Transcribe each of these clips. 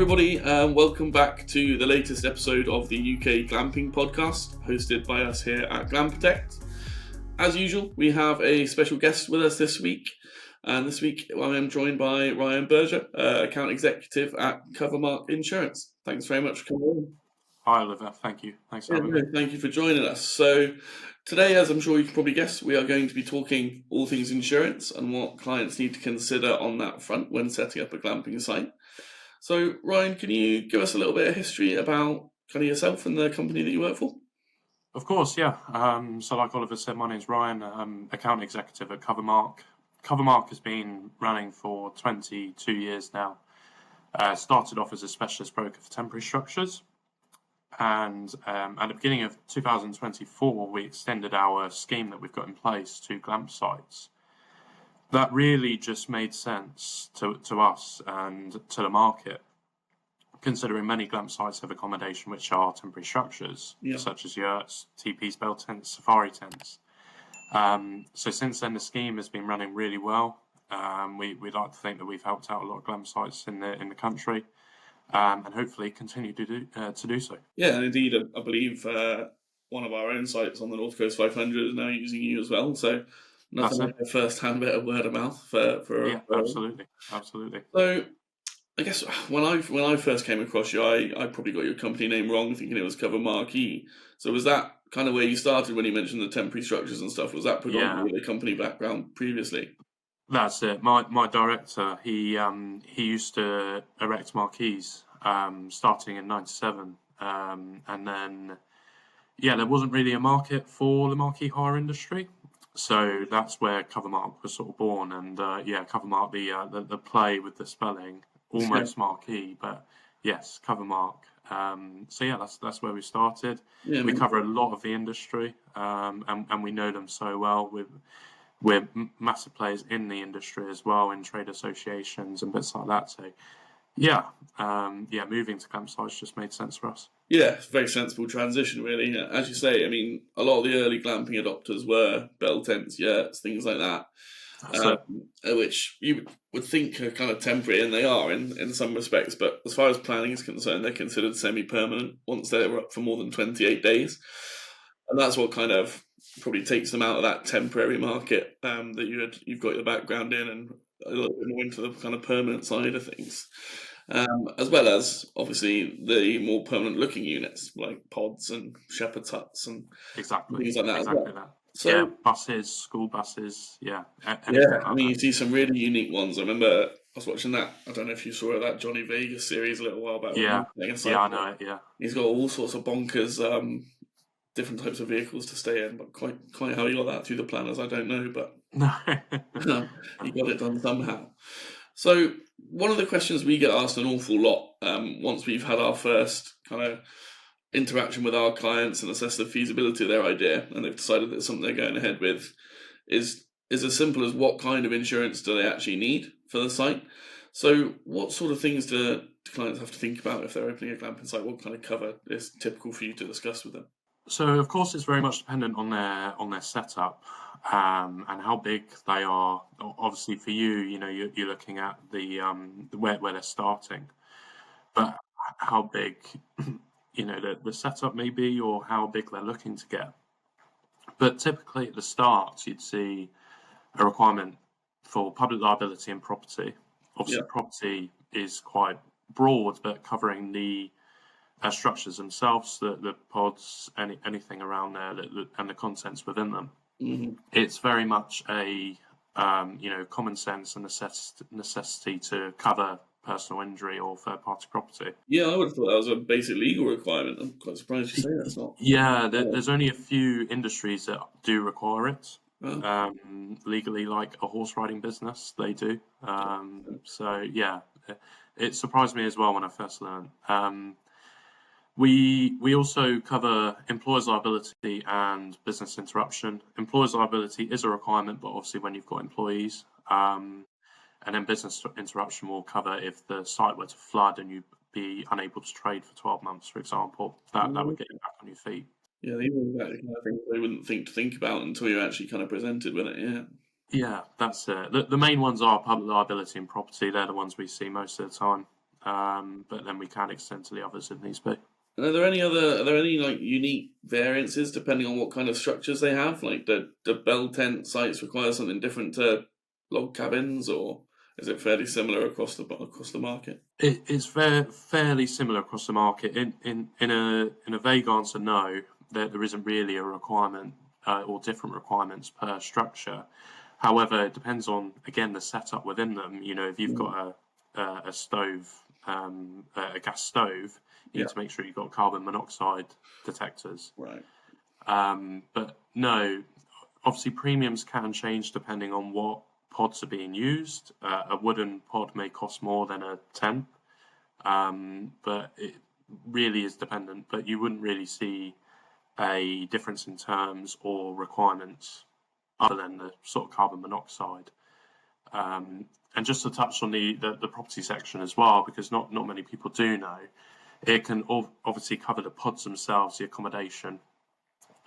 everybody, welcome back to the latest episode of the UK Glamping podcast, hosted by us here at Glam Protect. As usual, we have a special guest with us this week, and this week I am joined by Ryan Berger, account executive at Marque Insurance. Thanks very much for coming on. Hi, Oliver. Thank you. Thanks for having me. Thank you for joining us. So today, as I'm sure you can probably guess, we are going to be talking all things insurance and what clients need to consider on that front when setting up a glamping site. So, Ryan, can you give us a little bit of history about kind of yourself and the company that you work for? Of course, yeah. So like Oliver said, my name's Ryan. I'm account executive at Marque. Marque has been running for 22 years now. Started off as a specialist broker for temporary structures. And at the beginning of 2024, we extended our scheme that we've got in place to glamp sites. That really just made sense to us and to the market, considering many glamp sites have accommodation which are temporary structures, such as yurts, teepees, bell tents, safari tents. So since then, the scheme has been running really well. We'd like to think that we've helped out a lot of glamp sites in the country, and hopefully continue to do so. Yeah, and indeed, I believe one of our own sites on the North Coast 500 is now using you as well. So nothing like a first-hand bit of word of mouth for absolutely. So I guess when I first came across you, I probably got your company name wrong, thinking it was Marque. So was that kind of where you started when you mentioned the temporary structures and stuff? Was that predominantly the company background previously? That's it. My director, he used to erect marquees, starting in '97, and then there wasn't really a market for the marquee hire industry, so that's where Marque was sort of born. And Marque, the play with the spelling, almost marquee, but yes, Marque. That's where we started. Yeah, we cover a lot of the industry, and we know them so well. We're massive players in the industry as well, in trade associations and bits like that. So, moving to campsites just made sense for us. Yeah, it's a very sensible transition, really. As you say, I mean, a lot of the early glamping adopters were bell tents, yurts, things like that, which you would think are kind of temporary, and they are in some respects. But as far as planning is concerned, they're considered semi-permanent once they're up for more than 28 days. And that's what kind of probably takes them out of that temporary market that you've got your background in, and a little bit more into the kind of permanent side of things, as well as obviously the more permanent looking units like pods and shepherd's huts and things like that. Exactly that. So buses, school buses, I mean, you see some really unique ones. I remember I was watching that. I don't know if you saw that Johnny Vegas series a little while back. I know it. Yeah, he's got all sorts of bonkers. Different types of vehicles to stay in, but quite how he got that through the planners, I don't know, but he got it done somehow. So one of the questions we get asked an awful lot once we've had our first kind of interaction with our clients and assess the feasibility of their idea, and they've decided that it's something they're going ahead with, is as simple as what kind of insurance do they actually need for the site. So what sort of things do clients have to think about if they're opening a glamping site? What kind of cover is typical for you to discuss with them? So of course it's very much dependent on their setup and how big they are. Obviously for you, you're looking at the where they're starting, but how big the setup may be, or how big they're looking to get. But typically at the start, you'd see a requirement for public liability and property. Obviously, property is quite broad, but covering the structures themselves, the pods, anything around there, and the contents within them. Mm-hmm. It's very much a common sense and necessity to cover personal injury or third-party property. Yeah, I would have thought that was a basic legal requirement. I'm quite surprised you say that's not. Yeah, there's only a few industries that do require it. Legally, like a horse riding business, they do. It surprised me as well when I first learned. We also cover employer's liability and business interruption. Employer's liability is a requirement, but obviously when you've got employees. And then business interruption will cover if the site were to flood and you'd be unable to trade for 12 months, for example. That would get you back on your feet. Yeah, even that kind of thing they wouldn't think about until you actually kind of presented with it, Yeah, that's it. The main ones are public liability and property. They're the ones we see most of the time. but then we can extend to the others if needs be. And are there any like unique variances depending on what kind of structures they have? Like, do bell tent sites require something different to log cabins, or is it fairly similar across the market? It's fairly similar across the market. In a vague answer, no, there isn't really a requirement or different requirements per structure. However, it depends on, again, the setup within them. If you've got a stove, a gas stove, you need to make sure you've got carbon monoxide detectors. Right. But no, obviously premiums can change depending on what pods are being used. A wooden pod may cost more than a tent, but it really is dependent. But you wouldn't really see a difference in terms or requirements other than the sort of carbon monoxide. And just to touch on the property section as well, because not many people do know, it can obviously cover the pods themselves, the accommodation,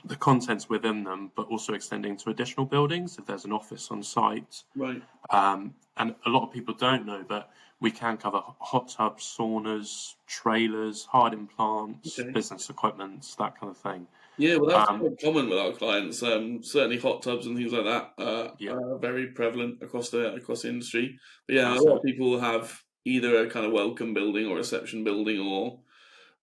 the contents within them, but also extending to additional buildings if there's an office on site. Right. And a lot of people don't know, but we can cover hot tubs, saunas, trailers, hard implants, business equipment, that kind of thing. Yeah, well, that's quite common with our clients. Certainly, hot tubs and things like that are very prevalent across the industry. But yeah, a lot of people will have either a kind of welcome building or reception building, or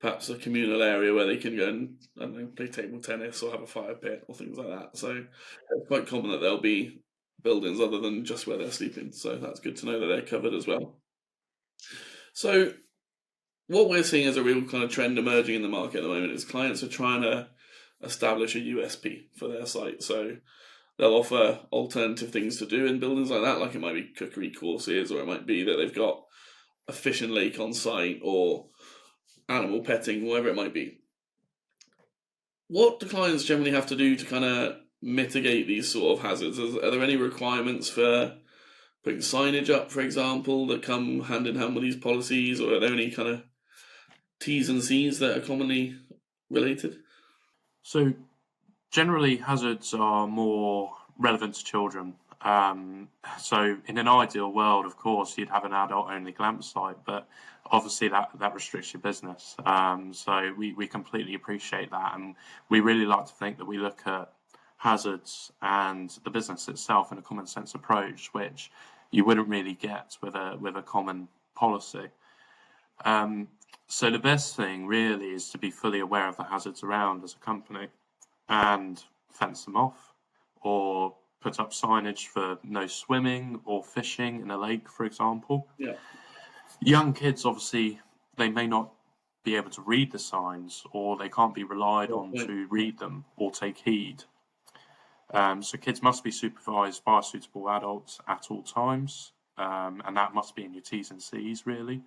perhaps a communal area where they can go and, I don't know, play table tennis or have a fire pit or things like that. So it's quite common that there'll be buildings other than just where they're sleeping. So that's good to know that they're covered as well. So what we're seeing as a real kind of trend emerging in the market at the moment is clients are trying to establish a USP for their site. So they'll offer alternative things to do in buildings like that, like it might be cookery courses, or it might be that they've got a fishing lake on site, or animal petting, whatever it might be. What do clients generally have to do to kind of mitigate these sort of hazards? Are there any requirements for putting signage up, for example, that come hand in hand with these policies, or are there any kind of T's and C's that are commonly related? So generally, hazards are more relevant to children. So in an ideal world, of course, you'd have an adult-only glamp site, but obviously that restricts your business. So we completely appreciate that, and we really like to think that we look at hazards and the business itself in a common sense approach, which you wouldn't really get with a common policy. So the best thing really is to be fully aware of the hazards around as a company and fence them off, or put up signage for no swimming or fishing in a lake, for example. Yeah. Young kids, obviously, they may not be able to read the signs, or they can't be relied on to read them or take heed. So kids must be supervised by suitable adults at all times, and that must be in your T's and C's, really.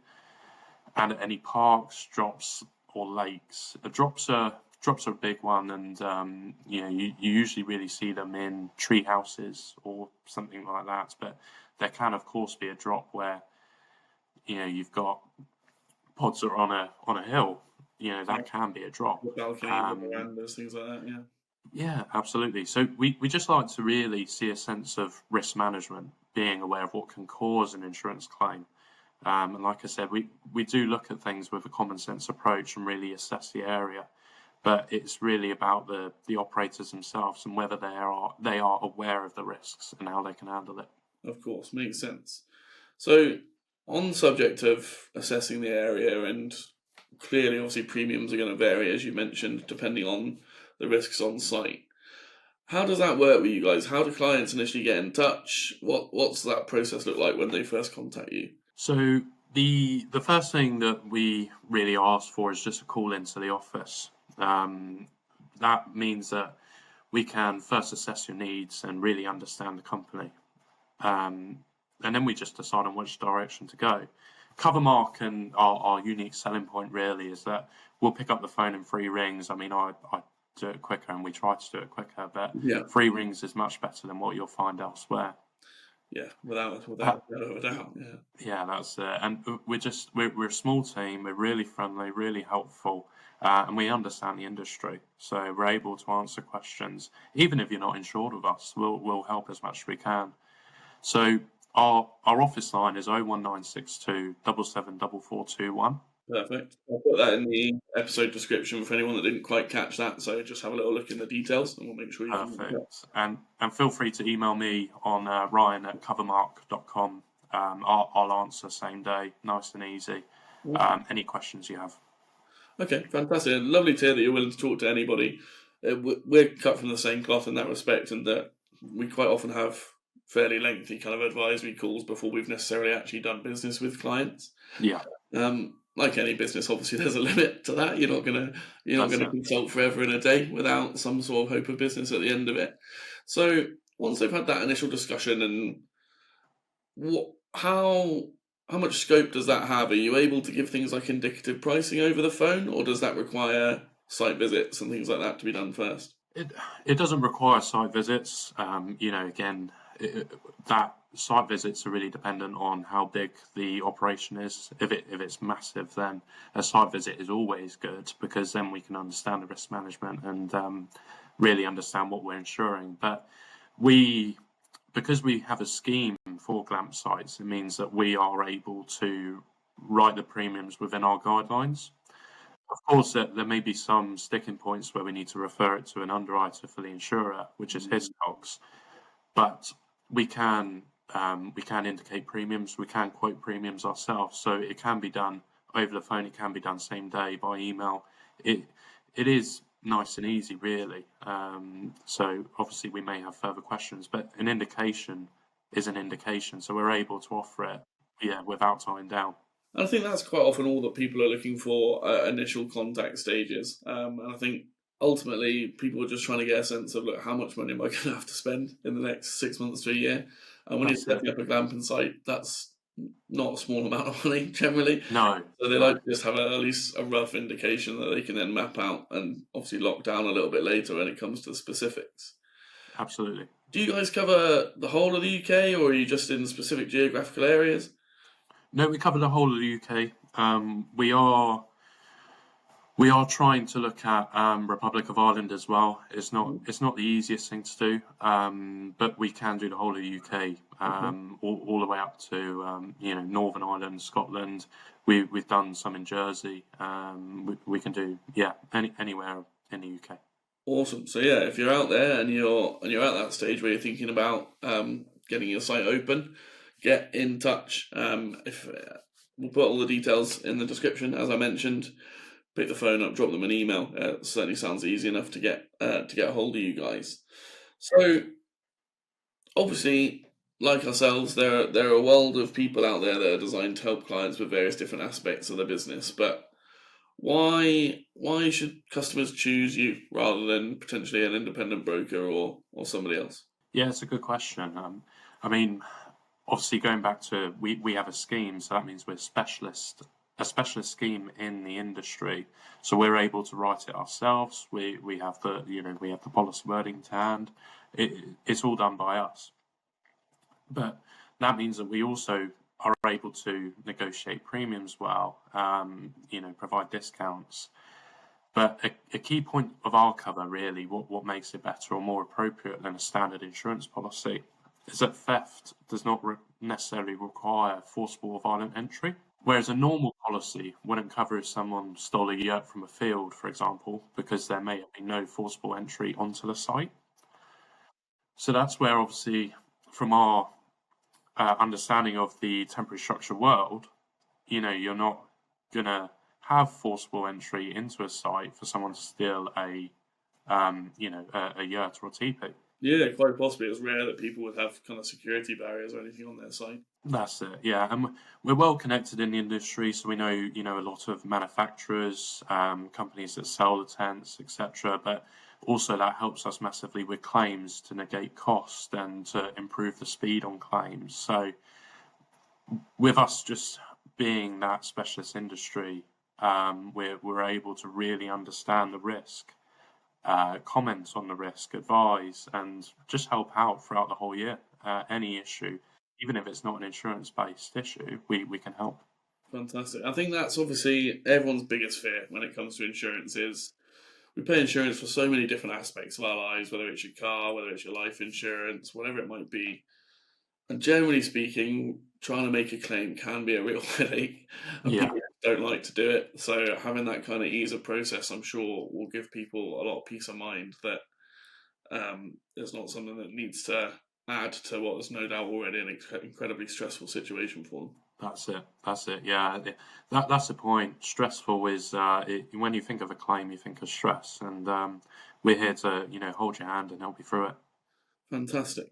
And at any parks, drops, or lakes. Drops are a big one, and you usually really see them in tree houses or something like that. But there can, of course, be a drop where you've got pods that are on a hill. That can be a drop. The balcony, the verandas, things like that. Yeah. Yeah, absolutely. So we just like to really see a sense of risk management, being aware of what can cause an insurance claim. And like I said, we do look at things with a common sense approach and really assess the area. But it's really about the operators themselves and whether they are aware of the risks and how they can handle it. Of course, makes sense. So on the subject of assessing the area, and clearly obviously premiums are going to vary, as you mentioned, depending on the risks on site. How does that work with you guys? How do clients initially get in touch? What's that process look like when they first contact you? So the first thing that we really ask for is just a call into the office. That means that we can first assess your needs and really understand the company. And then we just decide on which direction to go. Covermark and our unique selling point really is that we'll pick up the phone in 3 rings. I mean, I do it quicker, and we try to do it quicker, but 3 rings is much better than what you'll find elsewhere. Yeah, without a doubt. Yeah, that's it. And we're a small team. We're really friendly, really helpful, and we understand the industry. So we're able to answer questions, even if you're not insured with us. We'll help as much as we can. So Our office line is 01962 774421. Perfect. I'll put that in the episode description for anyone that didn't quite catch that. So just have a little look in the details, and we'll make sure you can. Perfect. And feel free to email me on ryan@covermark.com. I'll answer same day, nice and easy. Any questions you have. Okay, fantastic. Lovely to hear that you're willing to talk to anybody. We're cut from the same cloth in that respect, and that we quite often have fairly lengthy kind of advisory calls before we've necessarily actually done business with clients. Yeah. Like any business, obviously there's a limit to that. You're not gonna consult forever in a day without some sort of hope of business at the end of it. So once they've had that initial discussion, and how much scope does that have? Are you able to give things like indicative pricing over the phone, or does that require site visits and things like that to be done first? It doesn't require site visits. Again, that site visits are really dependent on how big the operation is. If it's massive, then a site visit is always good, because then we can understand the risk management and really understand what we're insuring. But because we have a scheme for Glamp sites, it means that we are able to write the premiums within our guidelines. Of course, there may be some sticking points where we need to refer it to an underwriter for the insurer, which is Hiscox, but we can indicate premiums, we can quote premiums ourselves, so it can be done over the phone, it can be done same day by email. It is nice and easy, really. So obviously we may have further questions, but an indication is an indication, so we're able to offer it, without tying down. And I think that's quite often all that people are looking for at initial contact stages. And I think ultimately people are just trying to get a sense of, look, how much money am I going to have to spend in the next 6 months to a year? And when you're setting up a glamping site, that's not a small amount of money generally. No. So they like to just have at least a rough indication that they can then map out and obviously lock down a little bit later when it comes to the specifics. Absolutely. Do you guys cover the whole of the UK, or are you just in specific geographical areas? No, we cover the whole of the UK. We are trying to look at Republic of Ireland as well. It's not the easiest thing to do, but we can do the whole of the UK, all the way up to Northern Ireland, Scotland. We've done some in Jersey. We can do anywhere in the UK. Awesome. So yeah, if you're out there and you're at that stage where you're thinking about getting your site open, get in touch. If we'll put all the details in the description, as I mentioned. Pick the phone up, drop them an email. It certainly sounds easy enough to get a hold of you guys. So obviously, like ourselves, there are a world of people out there that are designed to help clients with various different aspects of their business. But why should customers choose you rather than potentially an independent broker or somebody else? Yeah, it's a good question. I mean, obviously going back to we have a scheme, so that means we're a specialist scheme in the industry, so we're able to write it ourselves. We have the policy wording to hand. It's all done by us, but that means that we also are able to negotiate premiums well, provide discounts. But a key point of our cover, really, what makes it better or more appropriate than a standard insurance policy, is that theft does not necessarily require forcible or violent entry. Whereas a normal policy wouldn't cover if someone stole a yurt from a field, for example, because there may be no forcible entry onto the site. So that's where, obviously, from our understanding of the temporary structure world, you're not going to have forcible entry into a site for someone to steal a yurt or a teepee. Yeah, quite possibly. It's rare that people would have kind of security barriers or anything on their site. That's it, yeah. And we're well connected in the industry, so we know, a lot of manufacturers, companies that sell the tents, etc. But also that helps us massively with claims to negate cost and to improve the speed on claims. So with us just being that specialist industry, we're able to really understand the risk, comment on the risk, advise, and just help out throughout the whole year. Any issue, even if it's not an insurance-based issue, we can help. Fantastic. I think that's obviously everyone's biggest fear when it comes to insurance is we pay insurance for so many different aspects of our lives, whether it's your car, whether it's your life insurance, whatever it might be. And generally speaking, trying to make a claim can be a real headache, and Yeah, people don't like to do it. So having that kind of ease of process, I'm sure, will give people a lot of peace of mind that it's not something that needs to add to what is no doubt already an incredibly stressful situation for them. that's it. That's it. Yeah, that's the point. Stressful is when you think of a claim, you think of stress, and we're here to hold your hand and help you through it. Fantastic.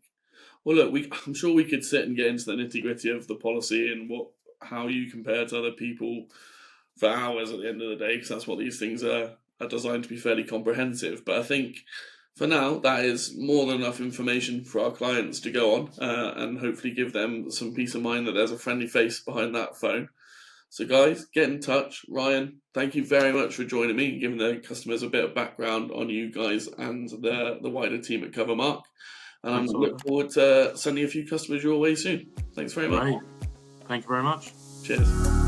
Well, look, I'm sure we could sit and get into the nitty gritty of the policy and how you compare to other people for hours at the end of the day, because that's what these things are designed to be fairly comprehensive. But I think for now, that is more than enough information for our clients to go on and hopefully give them some peace of mind that there's a friendly face behind that phone. So, guys, get in touch. Ryan, thank you very much for joining me and giving the customers a bit of background on you guys and the wider team at Covermark. And I Thanks, look Oliver. forward to sending a few customers your way soon. Thanks very much. Great. Thank you very much. Cheers.